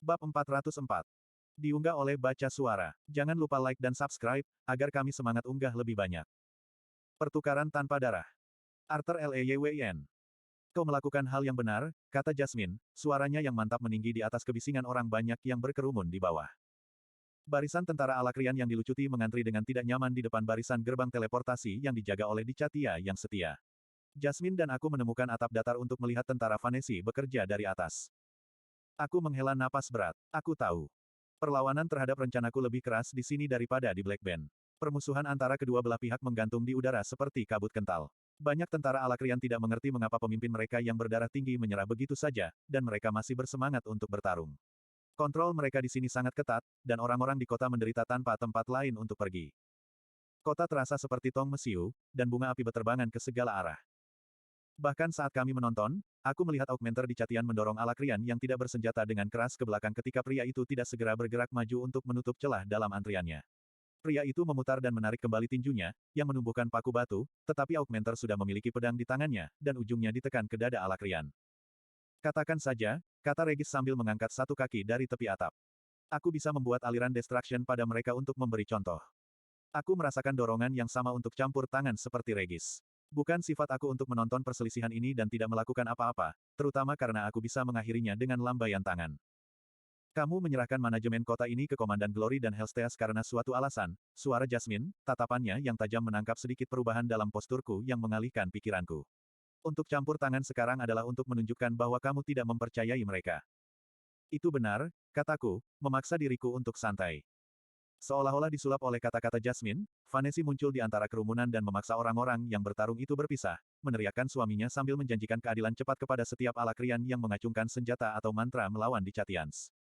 Bab 404. Diunggah oleh Baca Suara. Jangan lupa like dan subscribe, agar kami semangat unggah lebih banyak. Pertukaran tanpa darah. Arthur Leyyn. Kau melakukan hal yang benar, kata Jasmine, suaranya yang mantap meninggi di atas kebisingan orang banyak yang berkerumun di bawah. Barisan tentara Alakrian yang dilucuti mengantri dengan tidak nyaman di depan barisan gerbang teleportasi yang dijaga oleh Dicatia yang setia. Jasmine dan aku menemukan atap datar untuk melihat tentara Vanesi bekerja dari atas. Aku menghela napas berat. Aku tahu. Perlawanan terhadap rencanaku lebih keras di sini daripada di Black Band. Permusuhan antara kedua belah pihak menggantung di udara seperti kabut kental. Banyak tentara Alakrian tidak mengerti mengapa pemimpin mereka yang berdarah tinggi menyerah begitu saja, dan mereka masih bersemangat untuk bertarung. Kontrol mereka di sini sangat ketat, dan orang-orang di kota menderita tanpa tempat lain untuk pergi. Kota terasa seperti tong mesiu, dan bunga api berterbangan ke segala arah. Bahkan saat kami menonton, aku melihat Augmenter di Catian mendorong Alakrian yang tidak bersenjata dengan keras ke belakang ketika pria itu tidak segera bergerak maju untuk menutup celah dalam antriannya. Pria itu memutar dan menarik kembali tinjunya, yang menumbuhkan paku batu, tetapi Augmenter sudah memiliki pedang di tangannya, dan ujungnya ditekan ke dada Alakrian. Katakan saja, kata Regis sambil mengangkat satu kaki dari tepi atap. Aku bisa membuat aliran destruction pada mereka untuk memberi contoh. Aku merasakan dorongan yang sama untuk campur tangan seperti Regis. Bukan sifat aku untuk menonton perselisihan ini dan tidak melakukan apa-apa, terutama karena aku bisa mengakhirinya dengan lambaian tangan. Kamu menyerahkan manajemen kota ini ke Komandan Glory dan Hellsteas karena suatu alasan, suara Jasmine, tatapannya yang tajam menangkap sedikit perubahan dalam posturku yang mengalihkan pikiranku. Untuk campur tangan sekarang adalah untuk menunjukkan bahwa kamu tidak mempercayai mereka. Itu benar, kataku, memaksa diriku untuk santai. Seolah-olah disulap oleh kata-kata Jasmine, Vanesi muncul di antara kerumunan dan memaksa orang-orang yang bertarung itu berpisah, meneriakkan suaminya sambil menjanjikan keadilan cepat kepada setiap Alakrian yang mengacungkan senjata atau mantra melawan Dichatians.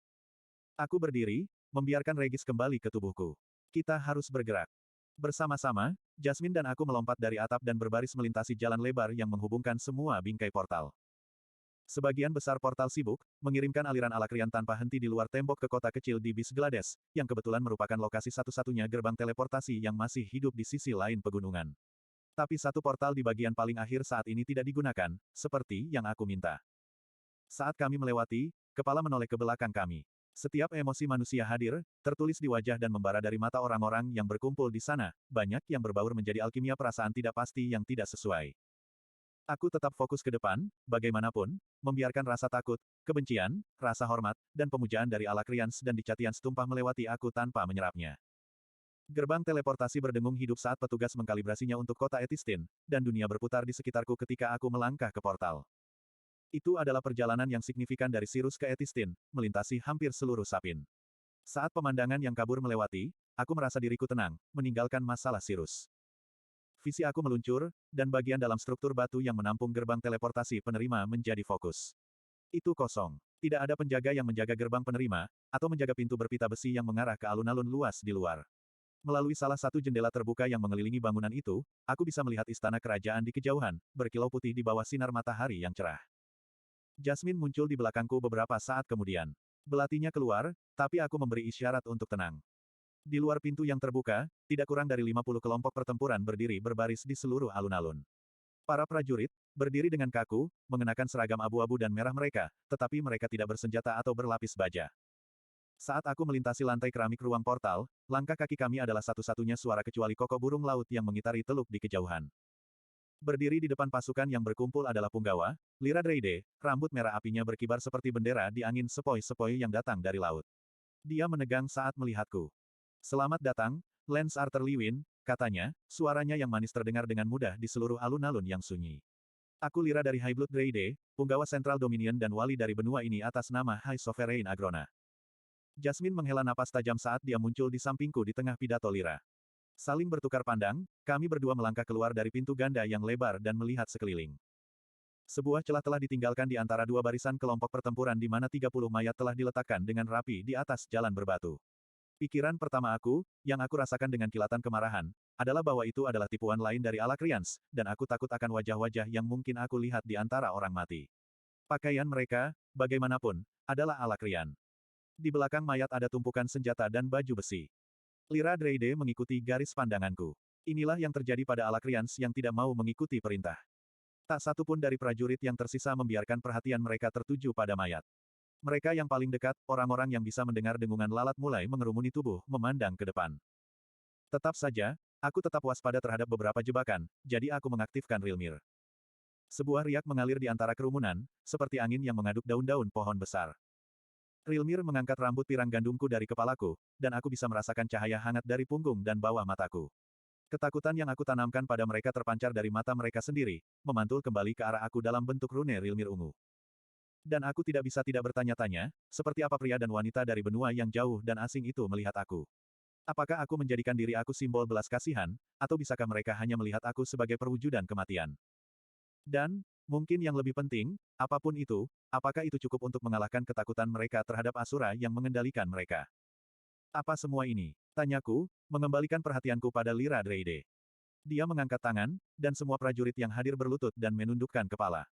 Aku berdiri, membiarkan Regis kembali ke tubuhku. Kita harus bergerak. Bersama-sama, Jasmine dan aku melompat dari atap dan berbaris melintasi jalan lebar yang menghubungkan semua bingkai portal. Sebagian besar portal sibuk, mengirimkan aliran Alakrian tanpa henti di luar tembok ke kota kecil di Bisglades, yang kebetulan merupakan lokasi satu-satunya gerbang teleportasi yang masih hidup di sisi lain pegunungan. Tapi satu portal di bagian paling akhir saat ini tidak digunakan, seperti yang aku minta. Saat kami melewati, kepala menoleh ke belakang kami. Setiap emosi manusia hadir, tertulis di wajah dan membara dari mata orang-orang yang berkumpul di sana, banyak yang berbaur menjadi alkimia perasaan tidak pasti yang tidak sesuai. Aku tetap fokus ke depan, bagaimanapun, membiarkan rasa takut, kebencian, rasa hormat, dan pemujaan dari Alakrians dan Dichatians tumpah melewati aku tanpa menyerapnya. Gerbang teleportasi berdengung hidup saat petugas mengkalibrasinya untuk kota Etistin, dan dunia berputar di sekitarku ketika aku melangkah ke portal. Itu adalah perjalanan yang signifikan dari Sirus ke Etistin, melintasi hampir seluruh Sapin. Saat pemandangan yang kabur melewati, aku merasa diriku tenang, meninggalkan masalah Sirus. Visi aku meluncur, dan bagian dalam struktur batu yang menampung gerbang teleportasi penerima menjadi fokus. Itu kosong. Tidak ada penjaga yang menjaga gerbang penerima, atau menjaga pintu berpita besi yang mengarah ke alun-alun luas di luar. Melalui salah satu jendela terbuka yang mengelilingi bangunan itu, aku bisa melihat istana kerajaan di kejauhan, berkilau putih di bawah sinar matahari yang cerah. Jasmine muncul di belakangku beberapa saat kemudian. Belatinya keluar, tapi aku memberi isyarat untuk tenang. Di luar pintu yang terbuka, tidak kurang dari 50 kelompok pertempuran berdiri berbaris di seluruh alun-alun. Para prajurit, berdiri dengan kaku, mengenakan seragam abu-abu dan merah mereka, tetapi mereka tidak bersenjata atau berlapis baja. Saat aku melintasi lantai keramik ruang portal, langkah kaki kami adalah satu-satunya suara kecuali kokok burung laut yang mengitari teluk di kejauhan. Berdiri di depan pasukan yang berkumpul adalah Punggawa, Lyra Dreyde, rambut merah apinya berkibar seperti bendera di angin sepoi-sepoi yang datang dari laut. Dia menegang saat melihatku. Selamat datang, Lance Arthur Lewin, katanya, suaranya yang manis terdengar dengan mudah di seluruh alun-alun yang sunyi. Aku Lyra dari Highblood Dreyde, Punggawa Central Dominion dan wali dari benua ini atas nama High Sovereign Agrona. Jasmine menghela napas tajam saat dia muncul di sampingku di tengah pidato Lyra. Saling bertukar pandang, kami berdua melangkah keluar dari pintu ganda yang lebar dan melihat sekeliling. Sebuah celah telah ditinggalkan di antara dua barisan kelompok pertempuran di mana 30 mayat telah diletakkan dengan rapi di atas jalan berbatu. Pikiran pertama aku, yang aku rasakan dengan kilatan kemarahan, adalah bahwa itu adalah tipuan lain dari Alakrians, dan aku takut akan wajah-wajah yang mungkin aku lihat di antara orang mati. Pakaian mereka, bagaimanapun, adalah Alakrian. Di belakang mayat ada tumpukan senjata dan baju besi. Lyra Dreyde mengikuti garis pandanganku. Inilah yang terjadi pada Alakrians yang tidak mau mengikuti perintah. Tak satu pun dari prajurit yang tersisa membiarkan perhatian mereka tertuju pada mayat. Mereka yang paling dekat, orang-orang yang bisa mendengar dengungan lalat mulai mengerumuni tubuh, memandang ke depan. Tetap saja, aku tetap waspada terhadap beberapa jebakan, jadi aku mengaktifkan Rilmir. Sebuah riak mengalir di antara kerumunan, seperti angin yang mengaduk daun-daun pohon besar. Rilmir mengangkat rambut pirang gandumku dari kepalaku, dan aku bisa merasakan cahaya hangat dari punggung dan bawah mataku. Ketakutan yang aku tanamkan pada mereka terpancar dari mata mereka sendiri, memantul kembali ke arah aku dalam bentuk rune Rilmir ungu. Dan aku tidak bisa tidak bertanya-tanya, seperti apa pria dan wanita dari benua yang jauh dan asing itu melihat aku. Apakah aku menjadikan diri aku simbol belas kasihan, atau bisakah mereka hanya melihat aku sebagai perwujudan kematian? Dan, mungkin yang lebih penting, apapun itu, apakah itu cukup untuk mengalahkan ketakutan mereka terhadap Asura yang mengendalikan mereka? Apa semua ini? Tanyaku, mengembalikan perhatianku pada Lira Dreide. Dia mengangkat tangan, dan semua prajurit yang hadir berlutut dan menundukkan kepala.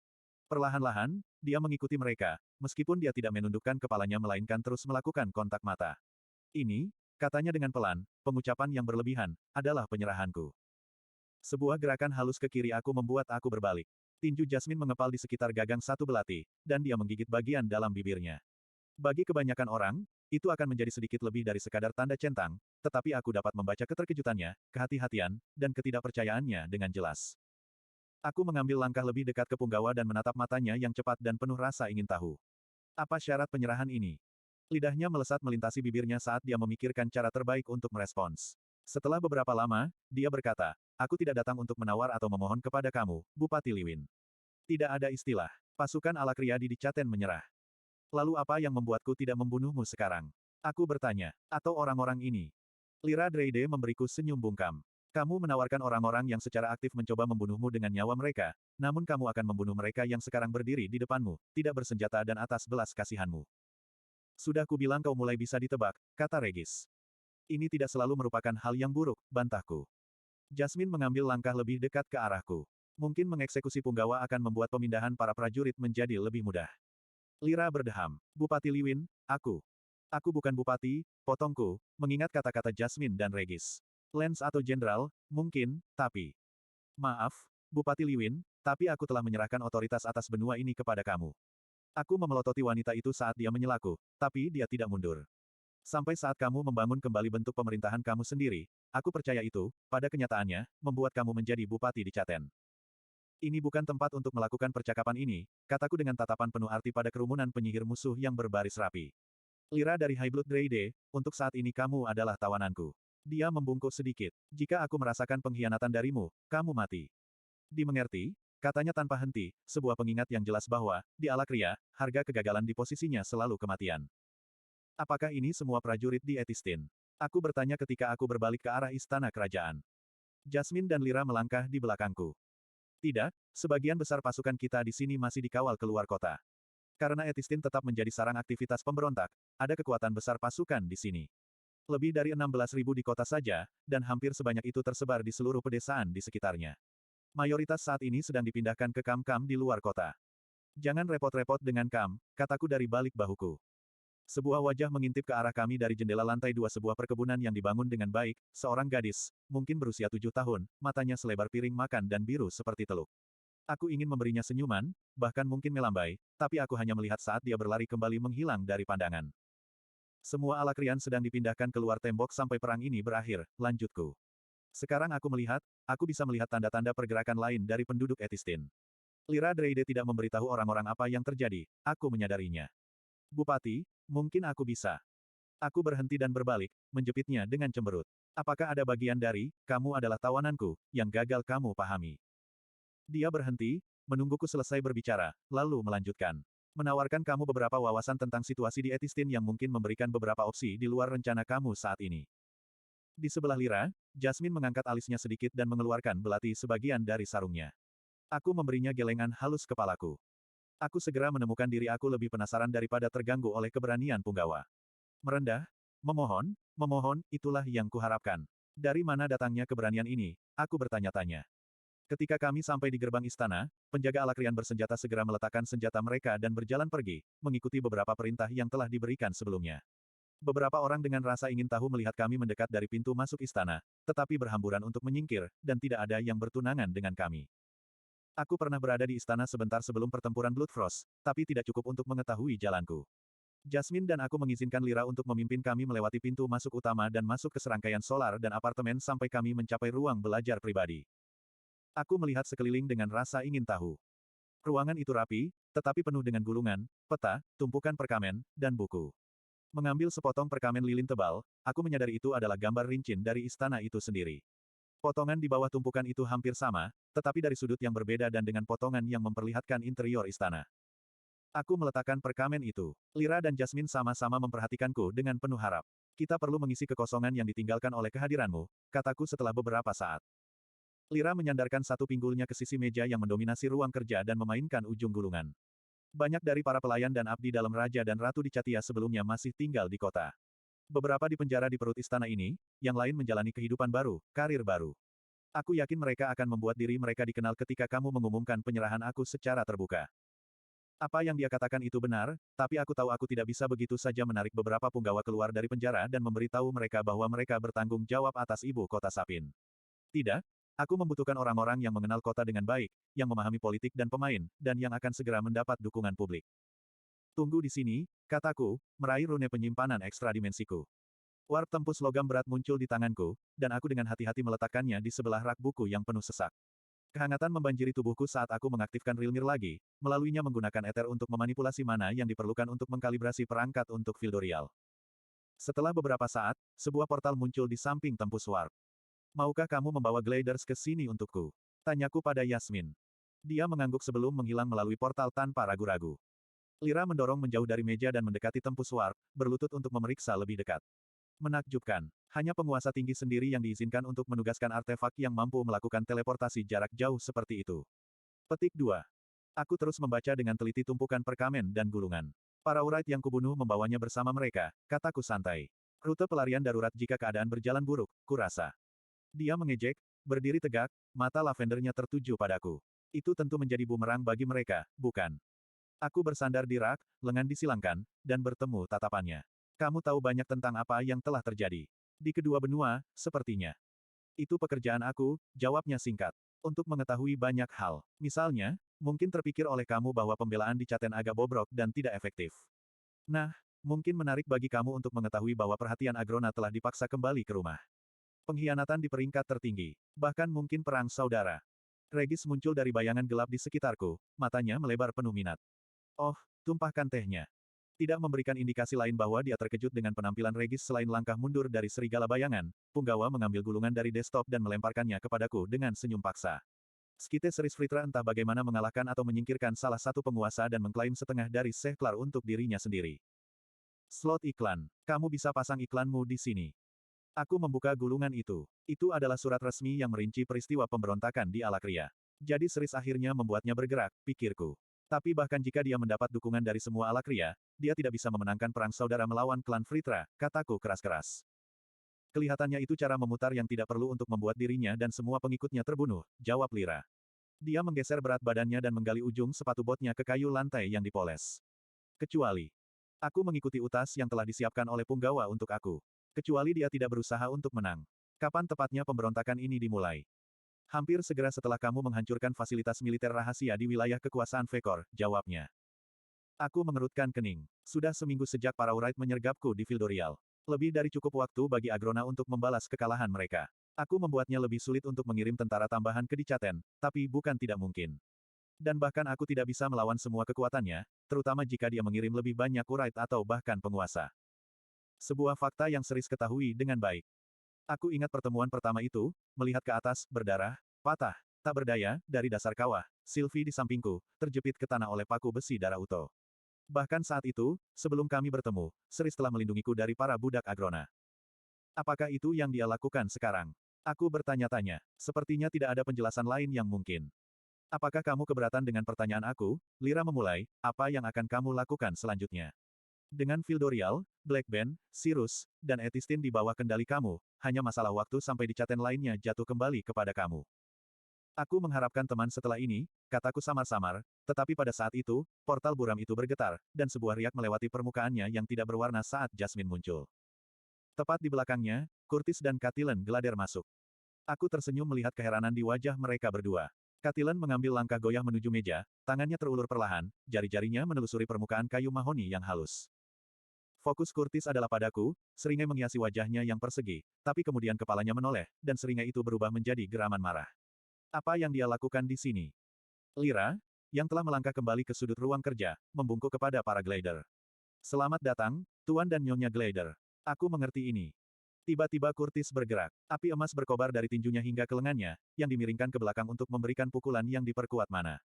Perlahan-lahan, dia mengikuti mereka, meskipun dia tidak menundukkan kepalanya melainkan terus melakukan kontak mata. Ini, katanya dengan pelan, pengucapan yang berlebihan, adalah penyerahanku. Sebuah gerakan halus ke kiri aku membuat aku berbalik. Tinju Jasmine mengepal di sekitar gagang satu belati, dan dia menggigit bagian dalam bibirnya. Bagi kebanyakan orang, itu akan menjadi sedikit lebih dari sekadar tanda centang, tetapi aku dapat membaca keterkejutannya, kehati-hatian, dan ketidakpercayaannya dengan jelas. Aku mengambil langkah lebih dekat ke Punggawa dan menatap matanya yang cepat dan penuh rasa ingin tahu. Apa syarat penyerahan ini? Lidahnya melesat melintasi bibirnya saat dia memikirkan cara terbaik untuk merespons. Setelah beberapa lama, dia berkata, aku tidak datang untuk menawar atau memohon kepada kamu, Bupati Liwin. Tidak ada istilah. Pasukan ala Kriadi di Caten menyerah. Lalu apa yang membuatku tidak membunuhmu sekarang? Aku bertanya. Atau orang-orang ini? Lira Dreide memberiku senyum bungkam. Kamu menawarkan orang-orang yang secara aktif mencoba membunuhmu dengan nyawa mereka, namun kamu akan membunuh mereka yang sekarang berdiri di depanmu, tidak bersenjata dan atas belas kasihanmu. Sudah kubilang kau mulai bisa ditebak, kata Regis. Ini tidak selalu merupakan hal yang buruk, bantahku. Jasmine mengambil langkah lebih dekat ke arahku. Mungkin mengeksekusi Punggawa akan membuat pemindahan para prajurit menjadi lebih mudah. Lira berdeham. Bupati Liwin, aku. Aku bukan bupati, potongku, mengingat kata-kata Jasmine dan Regis. Lance atau Jenderal, mungkin, tapi... Maaf, Bupati Liwin, tapi aku telah menyerahkan otoritas atas benua ini kepada kamu. Aku memelototi wanita itu saat dia menyelaku, tapi dia tidak mundur. Sampai saat kamu membangun kembali bentuk pemerintahan kamu sendiri, aku percaya itu, pada kenyataannya, membuat kamu menjadi bupati di Caten. Ini bukan tempat untuk melakukan percakapan ini, kataku dengan tatapan penuh arti pada kerumunan penyihir musuh yang berbaris rapi. Lira dari High Blood Dreide, untuk saat ini kamu adalah tawananku. Dia membungkuk sedikit. Jika aku merasakan pengkhianatan darimu, kamu mati. Dimengerti? Katanya tanpa henti, sebuah pengingat yang jelas bahwa, di Alakria, harga kegagalan di posisinya selalu kematian. Apakah ini semua prajurit di Etistin? Aku bertanya ketika aku berbalik ke arah istana kerajaan. Jasmine dan Lira melangkah di belakangku. Tidak, sebagian besar pasukan kita di sini masih dikawal keluar kota. Karena Etistin tetap menjadi sarang aktivitas pemberontak, ada kekuatan besar pasukan di sini. Lebih dari 16.000 di kota saja, dan hampir sebanyak itu tersebar di seluruh pedesaan di sekitarnya. Mayoritas saat ini sedang dipindahkan ke kam-kam di luar kota. Jangan repot-repot dengan kam, kataku dari balik bahuku. Sebuah wajah mengintip ke arah kami dari jendela lantai 2 sebuah perkebunan yang dibangun dengan baik, seorang gadis, mungkin berusia 7 tahun, matanya selebar piring makan dan biru seperti teluk. Aku ingin memberinya senyuman, bahkan mungkin melambai, tapi aku hanya melihat saat dia berlari kembali menghilang dari pandangan. Semua Alakrian sedang dipindahkan keluar tembok sampai perang ini berakhir, lanjutku. Sekarang aku melihat, aku bisa melihat tanda-tanda pergerakan lain dari penduduk Etistin. Lira Dreide tidak memberitahu orang-orang apa yang terjadi, aku menyadarinya. Bupati, mungkin aku bisa. Aku berhenti dan berbalik, menjepitnya dengan cemberut. Apakah ada bagian dari, kamu adalah tawananku, yang gagal kamu pahami? Dia berhenti, menungguku selesai berbicara, lalu melanjutkan. Menawarkan kamu beberapa wawasan tentang situasi di Etistin yang mungkin memberikan beberapa opsi di luar rencana kamu saat ini. Di sebelah Lira, Jasmine mengangkat alisnya sedikit dan mengeluarkan belati sebagian dari sarungnya. Aku memberinya gelengan halus kepalaku. Aku segera menemukan diri aku lebih penasaran daripada terganggu oleh keberanian Punggawa. Merendah, memohon, itulah yang kuharapkan. Dari mana datangnya keberanian ini? Aku bertanya-tanya. Ketika kami sampai di gerbang istana, penjaga Alakrian bersenjata segera meletakkan senjata mereka dan berjalan pergi, mengikuti beberapa perintah yang telah diberikan sebelumnya. Beberapa orang dengan rasa ingin tahu melihat kami mendekat dari pintu masuk istana, tetapi berhamburan untuk menyingkir, dan tidak ada yang bertunangan dengan kami. Aku pernah berada di istana sebentar sebelum pertempuran Bloodfrost, tapi tidak cukup untuk mengetahui jalanku. Jasmine dan aku mengizinkan Lira untuk memimpin kami melewati pintu masuk utama dan masuk ke serangkaian solar dan apartemen sampai kami mencapai ruang belajar pribadi. Aku melihat sekeliling dengan rasa ingin tahu. Ruangan itu rapi, tetapi penuh dengan gulungan, peta, tumpukan perkamen, dan buku. Mengambil sepotong perkamen lilin tebal, aku menyadari itu adalah gambar rincin dari istana itu sendiri. Potongan di bawah tumpukan itu hampir sama, tetapi dari sudut yang berbeda dan dengan potongan yang memperlihatkan interior istana. Aku meletakkan perkamen itu. Lira dan Jasmine sama-sama memperhatikanku dengan penuh harap. Kita perlu mengisi kekosongan yang ditinggalkan oleh kehadiranmu, kataku setelah beberapa saat. Lira menyandarkan satu pinggulnya ke sisi meja yang mendominasi ruang kerja dan memainkan ujung gulungan. Banyak dari para pelayan dan abdi dalam Raja dan Ratu di Chatia sebelumnya masih tinggal di kota. Beberapa di penjara di perut istana ini, yang lain menjalani kehidupan baru, karir baru. Aku yakin mereka akan membuat diri mereka dikenal ketika kamu mengumumkan penyerahan aku secara terbuka. Apa yang dia katakan itu benar, tapi aku tahu aku tidak bisa begitu saja menarik beberapa punggawa keluar dari penjara dan memberitahu mereka bahwa mereka bertanggung jawab atas ibu kota Sapin. Tidak, aku membutuhkan orang-orang yang mengenal kota dengan baik, yang memahami politik dan pemain, dan yang akan segera mendapat dukungan publik. Tunggu di sini, kataku, meraih rune penyimpanan ekstra dimensiku. Warp tempus logam berat muncul di tanganku, dan aku dengan hati-hati meletakkannya di sebelah rak buku yang penuh sesak. Kehangatan membanjiri tubuhku saat aku mengaktifkan Rilmir lagi, melaluinya menggunakan ether untuk memanipulasi mana yang diperlukan untuk mengkalibrasi perangkat untuk Fildorial. Setelah beberapa saat, sebuah portal muncul di samping tempus warp. Maukah kamu membawa gliders ke sini untukku? Tanyaku pada Yasmin. Dia mengangguk sebelum menghilang melalui portal tanpa ragu-ragu. Lira mendorong menjauh dari meja dan mendekati tempus warp, berlutut untuk memeriksa lebih dekat. Menakjubkan. Hanya penguasa tinggi sendiri yang diizinkan untuk menugaskan artefak yang mampu melakukan teleportasi jarak jauh seperti itu. Petik 2. Aku terus membaca dengan teliti tumpukan perkamen dan gulungan. Para Urait yang kubunuh membawanya bersama mereka, kataku santai. Rute pelarian darurat jika keadaan berjalan buruk, kurasa. Dia mengejek, berdiri tegak, mata lavendernya tertuju padaku. Itu tentu menjadi bumerang bagi mereka, bukan? Aku bersandar di rak, lengan disilangkan, dan bertemu tatapannya. Kamu tahu banyak tentang apa yang telah terjadi. Di kedua benua, sepertinya. Itu pekerjaan aku, jawabnya singkat. Untuk mengetahui banyak hal. Misalnya, mungkin terpikir oleh kamu bahwa pembelaan di Chaten agak bobrok dan tidak efektif. Nah, mungkin menarik bagi kamu untuk mengetahui bahwa perhatian Agrona telah dipaksa kembali ke rumah. Pengkhianatan di peringkat tertinggi. Bahkan mungkin perang saudara. Regis muncul dari bayangan gelap di sekitarku, matanya melebar penuh minat. Oh, tumpahkan tehnya. Tidak memberikan indikasi lain bahwa dia terkejut dengan penampilan Regis selain langkah mundur dari serigala bayangan, punggawa mengambil gulungan dari desktop dan melemparkannya kepadaku dengan senyum paksa. Skite Seris Fritra entah bagaimana mengalahkan atau menyingkirkan salah satu penguasa dan mengklaim setengah dari Sehklar untuk dirinya sendiri. Slot iklan. Kamu bisa pasang iklanmu di sini. Aku membuka gulungan itu. Itu adalah surat resmi yang merinci peristiwa pemberontakan di Alakria. Jadi Seris akhirnya membuatnya bergerak, pikirku. Tapi bahkan jika dia mendapat dukungan dari semua Alakria, dia tidak bisa memenangkan perang saudara melawan klan Fritra, kataku keras-keras. Kelihatannya itu cara memutar yang tidak perlu untuk membuat dirinya dan semua pengikutnya terbunuh, jawab Lira. Dia menggeser berat badannya dan menggali ujung sepatu botnya ke kayu lantai yang dipoles. Kecuali. Aku mengikuti utas yang telah disiapkan oleh punggawa untuk aku. Kecuali dia tidak berusaha untuk menang. Kapan tepatnya pemberontakan ini dimulai? Hampir segera setelah kamu menghancurkan fasilitas militer rahasia di wilayah kekuasaan Vekor, jawabnya. Aku mengerutkan kening. Sudah seminggu sejak para Urait menyergapku di Fildorial. Lebih dari cukup waktu bagi Agrona untuk membalas kekalahan mereka. Aku membuatnya lebih sulit untuk mengirim tentara tambahan ke Dicaten, tapi bukan tidak mungkin. Dan bahkan aku tidak bisa melawan semua kekuatannya, terutama jika dia mengirim lebih banyak Urait atau bahkan penguasa. Sebuah fakta yang Seris ketahui dengan baik. Aku ingat pertemuan pertama itu, melihat ke atas, berdarah, patah, tak berdaya, dari dasar kawah, Sylvie di sampingku, terjepit ke tanah oleh paku besi darah Uto. Bahkan saat itu, sebelum kami bertemu, Seris telah melindungiku dari para budak Agrona. Apakah itu yang dia lakukan sekarang? Aku bertanya-tanya. Sepertinya tidak ada penjelasan lain yang mungkin. Apakah kamu keberatan dengan pertanyaan aku? Lira memulai, apa yang akan kamu lakukan selanjutnya? Dengan Fildorial, Black Band, Sirus, dan Etistin di bawah kendali kamu, hanya masalah waktu sampai Dicaten lainnya jatuh kembali kepada kamu. Aku mengharapkan teman setelah ini, kataku samar-samar, tetapi pada saat itu, portal buram itu bergetar, dan sebuah riak melewati permukaannya yang tidak berwarna saat Jasmine muncul. Tepat di belakangnya, Curtis dan Catilen Glader masuk. Aku tersenyum melihat keheranan di wajah mereka berdua. Catilen mengambil langkah goyah menuju meja, tangannya terulur perlahan, jari-jarinya menelusuri permukaan kayu mahoni yang halus. Fokus Kurtis adalah padaku, seringai menghiasi wajahnya yang persegi, tapi kemudian kepalanya menoleh, dan seringai itu berubah menjadi geraman marah. Apa yang dia lakukan di sini? Lira, yang telah melangkah kembali ke sudut ruang kerja, membungkuk kepada para glider. Selamat datang, Tuan dan Nyonya Glider. Aku mengerti ini. Tiba-tiba Kurtis bergerak. Api emas berkobar dari tinjunya hingga ke lengannya, yang dimiringkan ke belakang untuk memberikan pukulan yang diperkuat mana.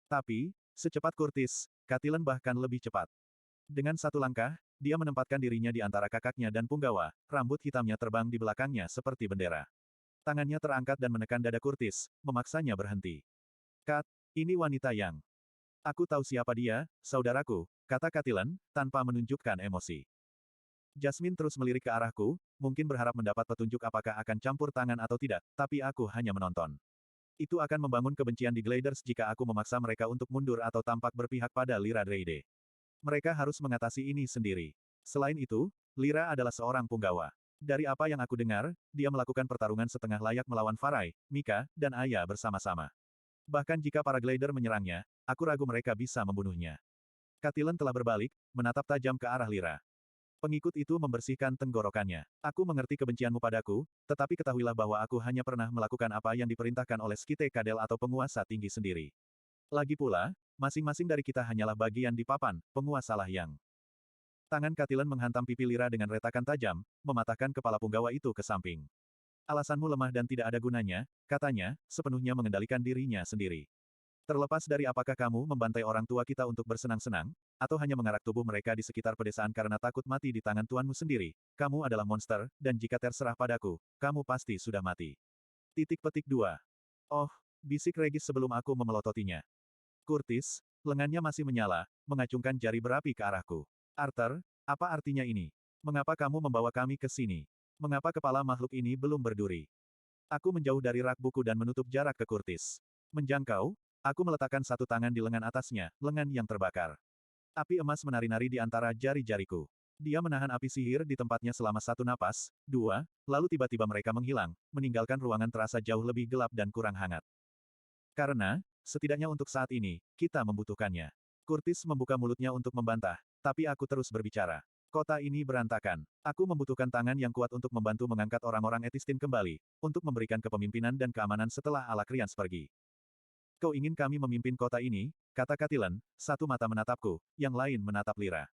Tapi, secepat Kurtis, Katilen bahkan lebih cepat. Dengan satu langkah, dia menempatkan dirinya di antara kakaknya dan punggawa, rambut hitamnya terbang di belakangnya seperti bendera. Tangannya terangkat dan menekan dada Kurtis, memaksanya berhenti. Kat, ini wanita yang... Aku tahu siapa dia, saudaraku, kata Katilen, tanpa menunjukkan emosi. Jasmine terus melirik ke arahku, mungkin berharap mendapat petunjuk apakah akan campur tangan atau tidak, tapi aku hanya menonton. Itu akan membangun kebencian di Gliders jika aku memaksa mereka untuk mundur atau tampak berpihak pada Lyra Dreyde. Mereka harus mengatasi ini sendiri. Selain itu, Lyra adalah seorang punggawa. Dari apa yang aku dengar, dia melakukan pertarungan setengah layak melawan Farai, Mika, dan Aya bersama-sama. Bahkan jika para Glider menyerangnya, aku ragu mereka bisa membunuhnya. Katilen telah berbalik, menatap tajam ke arah Lyra. Pengikut itu membersihkan tenggorokannya. Aku mengerti kebencianmu padaku, tetapi ketahuilah bahwa aku hanya pernah melakukan apa yang diperintahkan oleh Skite Kadel atau penguasa tinggi sendiri. Lagi pula, masing-masing dari kita hanyalah bagian di papan, penguasalah yang... Tangan Katilen menghantam pipi Lyra dengan retakan tajam, mematahkan kepala punggawa itu ke samping. Alasanmu lemah dan tidak ada gunanya, katanya, sepenuhnya mengendalikan dirinya sendiri. Terlepas dari apakah kamu membantai orang tua kita untuk bersenang-senang, atau hanya mengarak tubuh mereka di sekitar pedesaan karena takut mati di tangan tuanmu sendiri, kamu adalah monster, dan jika terserah padaku, kamu pasti sudah mati. Titik petik 2. Oh, bisik Regis sebelum aku memelototinya. Kurtis, lengannya masih menyala, mengacungkan jari berapi ke arahku. Arthur, apa artinya ini? Mengapa kamu membawa kami ke sini? Mengapa kepala makhluk ini belum berduri? Aku menjauh dari rak buku dan menutup jarak ke Kurtis. Menjangkau, aku meletakkan satu tangan di lengan atasnya, lengan yang terbakar. Api emas menari-nari di antara jari-jariku. Dia menahan api sihir di tempatnya selama satu napas, dua, lalu tiba-tiba mereka menghilang, meninggalkan ruangan terasa jauh lebih gelap dan kurang hangat. Karena, setidaknya untuk saat ini, kita membutuhkannya. Kurtis membuka mulutnya untuk membantah, tapi aku terus berbicara. Kota ini berantakan. Aku membutuhkan tangan yang kuat untuk membantu mengangkat orang-orang Etistin kembali, untuk memberikan kepemimpinan dan keamanan setelah Alakrians pergi. Kau ingin kami memimpin kota ini? Kata Katilen, satu mata menatapku, yang lain menatap Lyra.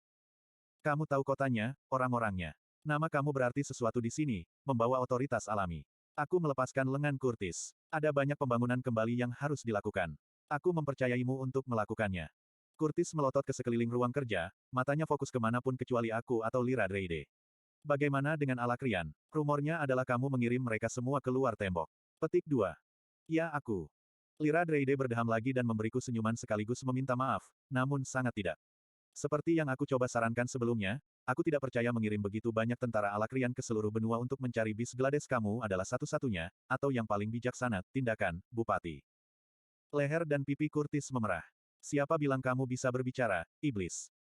Kamu tahu kotanya, orang-orangnya. Nama kamu berarti sesuatu di sini, membawa otoritas alami. Aku melepaskan lengan Kurtis. Ada banyak pembangunan kembali yang harus dilakukan. Aku mempercayaimu untuk melakukannya. Kurtis melotot ke sekeliling ruang kerja, matanya fokus kemanapun kecuali aku atau Lyra Dreyde. Bagaimana dengan Alakrian? Rumornya adalah kamu mengirim mereka semua keluar tembok. Petik 2. Ya aku. Lyra Dreyde berdeham lagi dan memberiku senyuman sekaligus meminta maaf, namun sangat tidak. Seperti yang aku coba sarankan sebelumnya, aku tidak percaya mengirim begitu banyak tentara Alakrian ke seluruh benua untuk mencari bis Glades kamu adalah satu-satunya, atau yang paling bijaksana, tindakan, Bupati. Leher dan pipi Kurtis memerah. Siapa bilang kamu bisa berbicara, iblis?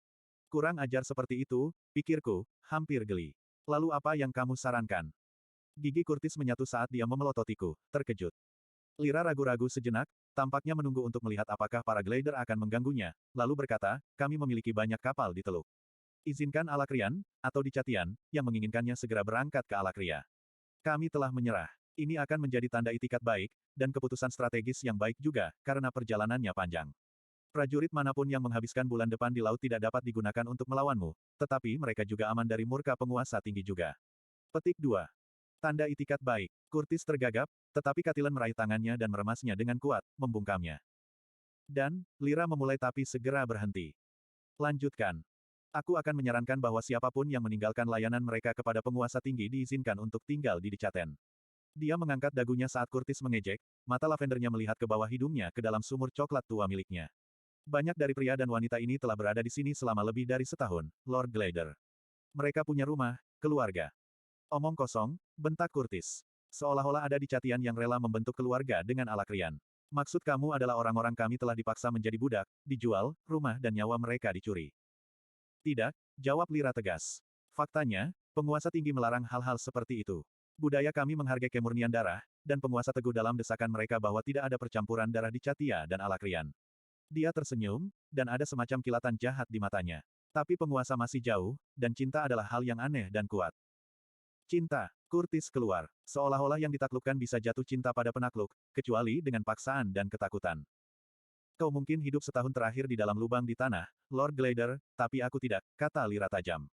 Kurang ajar seperti itu, pikirku, hampir geli. Lalu apa yang kamu sarankan? Gigi Kurtis menyatu saat dia memelototiku, terkejut. Lyra ragu-ragu sejenak, tampaknya menunggu untuk melihat apakah para Glider akan mengganggunya, lalu berkata, kami memiliki banyak kapal di Teluk. Izinkan Alakrian, atau di Catian, yang menginginkannya segera berangkat ke Alakria. Kami telah menyerah. Ini akan menjadi tanda itikat baik, dan keputusan strategis yang baik juga, karena perjalanannya panjang. Prajurit manapun yang menghabiskan bulan depan di laut tidak dapat digunakan untuk melawanmu, tetapi mereka juga aman dari murka penguasa tinggi juga. Petik 2. Tanda itikat baik. Kurtis tergagap, tetapi Katilen meraih tangannya dan meremasnya dengan kuat, membungkamnya. Dan, Lyra memulai tapi segera berhenti. Lanjutkan. Aku akan menyarankan bahwa siapapun yang meninggalkan layanan mereka kepada penguasa tinggi diizinkan untuk tinggal di Dicaten. Dia mengangkat dagunya saat Kurtis mengejek, mata lavendernya melihat ke bawah hidungnya ke dalam sumur coklat tua miliknya. Banyak dari pria dan wanita ini telah berada di sini selama lebih dari setahun, Lord Glider. Mereka punya rumah, keluarga. Omong kosong, bentak Kurtis. Seolah-olah ada di Catian yang rela membentuk keluarga dengan Alakrian. Maksud kamu adalah orang-orang kami telah dipaksa menjadi budak, dijual, rumah dan nyawa mereka dicuri. Tidak, jawab Lyra tegas. Faktanya, penguasa tinggi melarang hal-hal seperti itu. Budaya kami menghargai kemurnian darah, dan penguasa teguh dalam desakan mereka bahwa tidak ada percampuran darah di Catia dan Alakrian. Dia tersenyum, dan ada semacam kilatan jahat di matanya. Tapi penguasa masih jauh, dan cinta adalah hal yang aneh dan kuat. Cinta. Curtis keluar. Seolah-olah yang ditaklukkan bisa jatuh cinta pada penakluk, kecuali dengan paksaan dan ketakutan. Kau mungkin hidup setahun terakhir di dalam lubang di tanah, Lord Glader, tapi aku tidak, kata Lira tajam.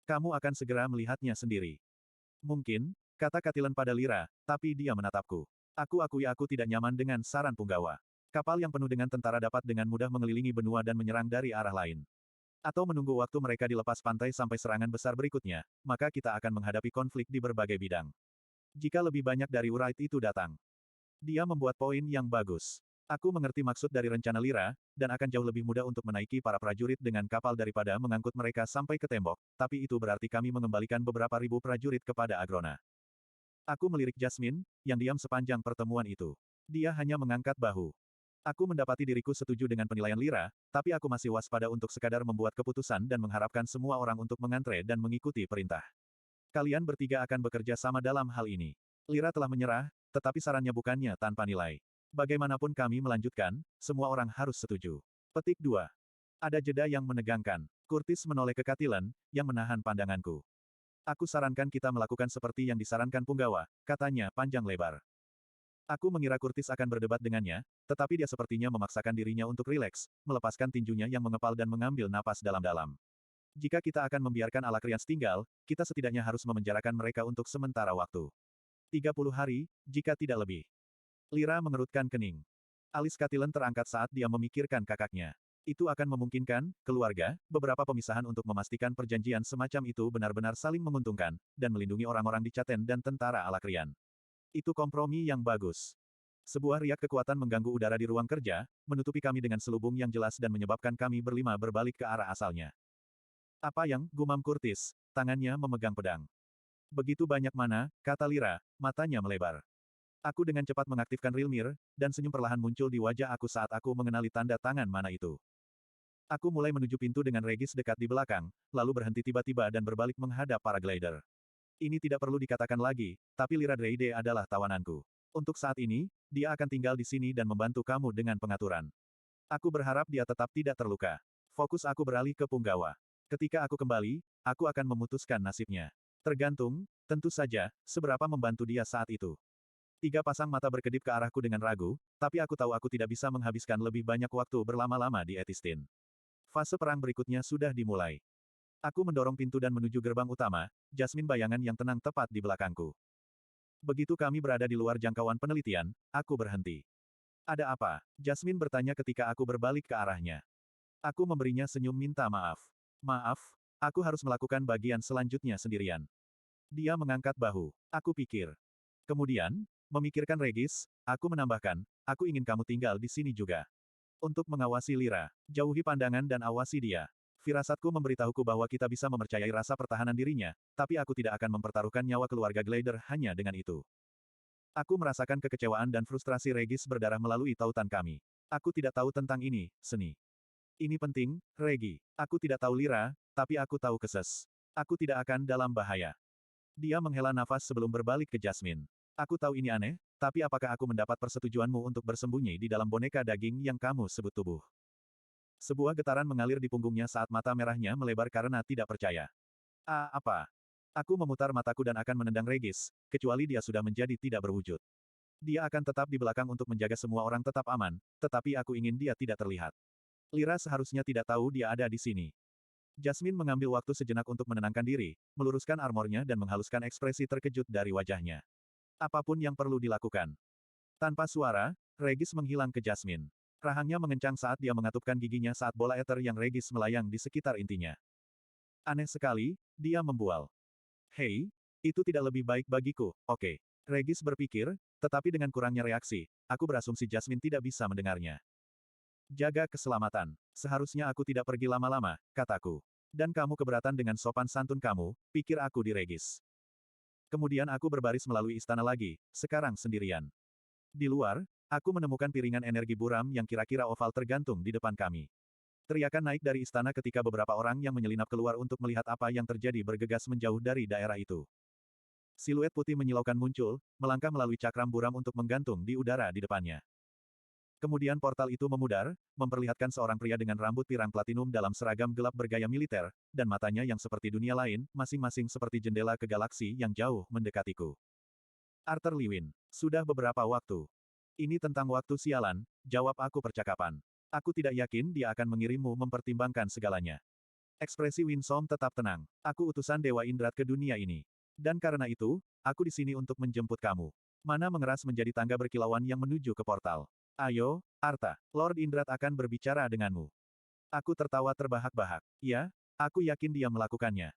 Kamu akan segera melihatnya sendiri. Mungkin, kata Katilan pada Lira, tapi dia menatapku. Aku akui aku tidak nyaman dengan saran punggawa. Kapal yang penuh dengan tentara dapat dengan mudah mengelilingi benua dan menyerang dari arah lain. Atau menunggu waktu mereka dilepas pantai sampai serangan besar berikutnya, maka kita akan menghadapi konflik di berbagai bidang. Jika lebih banyak dari Wright itu datang. Dia membuat poin yang bagus. Aku mengerti maksud dari rencana Lira, dan akan jauh lebih mudah untuk menaiki para prajurit dengan kapal daripada mengangkut mereka sampai ke tembok, tapi itu berarti kami mengembalikan beberapa ribu prajurit kepada Agrona. Aku melirik Jasmine, yang diam sepanjang pertemuan itu. Dia hanya mengangkat bahu. Aku mendapati diriku setuju dengan penilaian Lira, tapi aku masih waspada untuk sekadar membuat keputusan dan mengharapkan semua orang untuk mengantre dan mengikuti perintah. Kalian bertiga akan bekerja sama dalam hal ini. Lira telah menyerah, tetapi sarannya bukannya tanpa nilai. Bagaimanapun kami melanjutkan, semua orang harus setuju. Petik 2. Ada jeda yang menegangkan. Curtis menoleh ke Katilan, yang menahan pandanganku. Aku sarankan kita melakukan seperti yang disarankan punggawa, katanya panjang lebar. Aku mengira Curtis akan berdebat dengannya, tetapi dia sepertinya memaksakan dirinya untuk rileks, melepaskan tinjunya yang mengepal dan mengambil napas dalam-dalam. Jika kita akan membiarkan Alakrians tinggal, kita setidaknya harus memenjarakan mereka untuk sementara waktu. 30 hari, jika tidak lebih. Lira mengerutkan kening. Alis Katilan terangkat saat dia memikirkan kakaknya. Itu akan memungkinkan, keluarga, beberapa pemisahan untuk memastikan perjanjian semacam itu benar-benar saling menguntungkan, dan melindungi orang-orang di Caten dan tentara Alakrian. Itu kompromi yang bagus. Sebuah riak kekuatan mengganggu udara di ruang kerja, menutupi kami dengan selubung yang jelas dan menyebabkan kami berlima berbalik ke arah asalnya. Apa yang, gumam Curtis, tangannya memegang pedang. Begitu banyak mana, kata Lira, matanya melebar. Aku dengan cepat mengaktifkan Rilmir, dan senyum perlahan muncul di wajah aku saat aku mengenali tanda tangan mana itu. Aku mulai menuju pintu dengan Regis dekat di belakang, lalu berhenti tiba-tiba dan berbalik menghadap para glider. Ini tidak perlu dikatakan lagi, tapi Lira Dreide adalah tawananku. Untuk saat ini, dia akan tinggal di sini dan membantu kamu dengan pengaturan. Aku berharap dia tetap tidak terluka. Fokus aku beralih ke punggawa. Ketika aku kembali, aku akan memutuskan nasibnya. Tergantung, tentu saja, seberapa membantu dia saat itu. 3 pasang mata berkedip ke arahku dengan ragu, tapi aku tahu aku tidak bisa menghabiskan lebih banyak waktu berlama-lama di Etistin. Fase perang berikutnya sudah dimulai. Aku mendorong pintu dan menuju gerbang utama, Jasmine bayangan yang tenang tepat di belakangku. Begitu kami berada di luar jangkauan penelitian, aku berhenti. Ada apa? Jasmine bertanya ketika aku berbalik ke arahnya. Aku memberinya senyum minta maaf. Maaf, aku harus melakukan bagian selanjutnya sendirian. Dia mengangkat bahu. Aku pikir. Kemudian, memikirkan Regis, aku menambahkan, aku ingin kamu tinggal di sini juga. Untuk mengawasi Lira, jauhi pandangan dan awasi dia. Firasatku memberitahuku bahwa kita bisa mempercayai rasa pertahanan dirinya, tapi aku tidak akan mempertaruhkan nyawa keluarga Glader hanya dengan itu. Aku merasakan kekecewaan dan frustrasi Regis berdarah melalui tautan kami. Aku tidak tahu tentang ini, seni. Ini penting, Regi. Aku tidak tahu Lira, tapi aku tahu Keses. Aku tidak akan dalam bahaya. Dia menghela nafas sebelum berbalik ke Jasmine. Aku tahu ini aneh, tapi apakah aku mendapat persetujuanmu untuk bersembunyi di dalam boneka daging yang kamu sebut tubuh? Sebuah getaran mengalir di punggungnya saat mata merahnya melebar karena tidak percaya. Apa? Aku memutar mataku dan akan menendang Regis, kecuali dia sudah menjadi tidak berwujud. Dia akan tetap di belakang untuk menjaga semua orang tetap aman, tetapi aku ingin dia tidak terlihat. Lira seharusnya tidak tahu dia ada di sini. Jasmine mengambil waktu sejenak untuk menenangkan diri, meluruskan armornya dan menghaluskan ekspresi terkejut dari wajahnya. Apapun yang perlu dilakukan. Tanpa suara, Regis menghilang ke Jasmine. Rahangnya mengencang saat dia mengatupkan giginya saat bola ether yang Regis melayang di sekitar intinya. Aneh sekali, dia membual. Hei, itu tidak lebih baik bagiku, oke. Regis berpikir, tetapi dengan kurangnya reaksi, aku berasumsi Jasmine tidak bisa mendengarnya. Jaga keselamatan. Seharusnya aku tidak pergi lama-lama, kataku. Dan kamu keberatan dengan sopan santun kamu, pikir aku di Regis. Kemudian aku berbaris melalui istana lagi, sekarang sendirian. Di luar, aku menemukan piringan energi buram yang kira-kira oval tergantung di depan kami. Teriakan naik dari istana ketika beberapa orang yang menyelinap keluar untuk melihat apa yang terjadi bergegas menjauh dari daerah itu. Siluet putih menyilaukan muncul, melangkah melalui cakram buram untuk menggantung di udara di depannya. Kemudian portal itu memudar, memperlihatkan seorang pria dengan rambut pirang platinum dalam seragam gelap bergaya militer, dan matanya yang seperti dunia lain, masing-masing seperti jendela ke galaksi yang jauh mendekatiku. Arthur Lewin. Sudah beberapa waktu. Ini tentang waktu sialan, jawab aku percakapan. Aku tidak yakin dia akan mengirimmu mempertimbangkan segalanya. Ekspresi Winsom tetap tenang. Aku utusan Dewa Indrat ke dunia ini. Dan karena itu, aku di sini untuk menjemput kamu. Mana mengeras menjadi tangga berkilauan yang menuju ke portal. Ayo, Arta. Lord Indrat akan berbicara denganmu. Aku tertawa terbahak-bahak. Ya, aku yakin dia melakukannya.